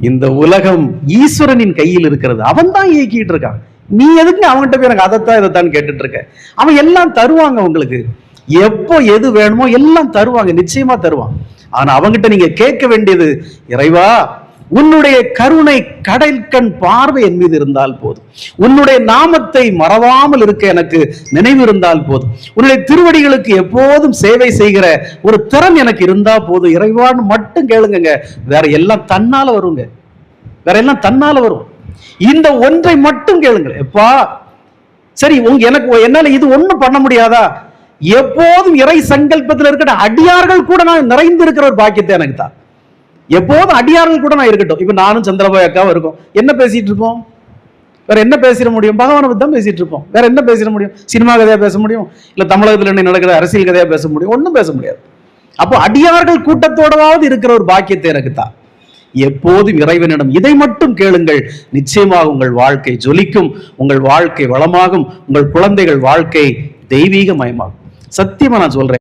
இந்த உலகம் ஈஸ்வரனின் கையில் இருக்கிறது. அவன் தான் இயக்கிட்டு இருக்கான். நீ எதுக்கு அவன்கிட்ட போய் எனக்கு அதைத்தான் இதைத்தான் கேட்டுட்டு இருக்க? அவன் எல்லாம் தருவாங்க உங்களுக்கு. எப்போ எது வேணுமோ எல்லாம் தருவாங்க, நிச்சயமா தருவான். ஆனா அவங்கிட்ட நீங்க கேட்க வேண்டியது, இறைவா உன்னுடைய கருணை கடற்கண் பார்வை என் மீது இருந்தால் போதும், உன்னுடைய நாமத்தை மறவாமல் இருக்க எனக்கு நினைவு இருந்தால் போதும், உன்னுடைய திருவடிகளுக்கு எப்போதும் சேவை செய்கிற ஒரு திறன் எனக்கு இருந்தா போதும் இறைவான்னு மட்டும் கேளுங்க. வேற எல்லாம் தன்னால வருங்க, வேற எல்லாம் தன்னால வரும். இந்த ஒன்றை மட்டும் கேளுங்க. எப்பா சரி எனக்கு என்னால இது ஒண்ணும் பண்ண முடியாதா? எப்போதும் இறை சங்கல்பத்தில் இருக்கிற அடியார்கள் கூட நான் நிறைந்து இருக்கிற ஒரு பாக்கியத்தை எனக்கு தான். எப்போதும் அடியார்கள் கூட நான் இருக்கட்டும். இப்ப நானும் சந்திரபாய் அக்காவும் இருக்கோம், என்ன பேசிட்டு இருப்போம்? வேற என்ன பேசிட முடியும்? பகவானை பத்தி தான் பேசிட்டு இருப்போம். வேற என்ன பேசிட முடியும்? சினிமா கதையா பேச முடியும்? இல்ல தமிழகத்தில் என்ன நடக்கிற அரசியல் கதையா பேச முடியும்? ஒன்றும் பேச முடியாது. அப்போ அடியார்கள் கூட்டத்தோடவாவது இருக்கிற ஒரு பாக்கியத்தை எனக்கு தான். எப்போதும் இறைவனிடம் இதை மட்டும் கேளுங்கள், நிச்சயமாக உங்கள் வாழ்க்கை ஜொலிக்கும், உங்கள் வாழ்க்கை வளமாகும், உங்கள் குழந்தைகள் வாழ்க்கை தெய்வீக மயமாகும். சத்தியமா நான் சொல்றேன்.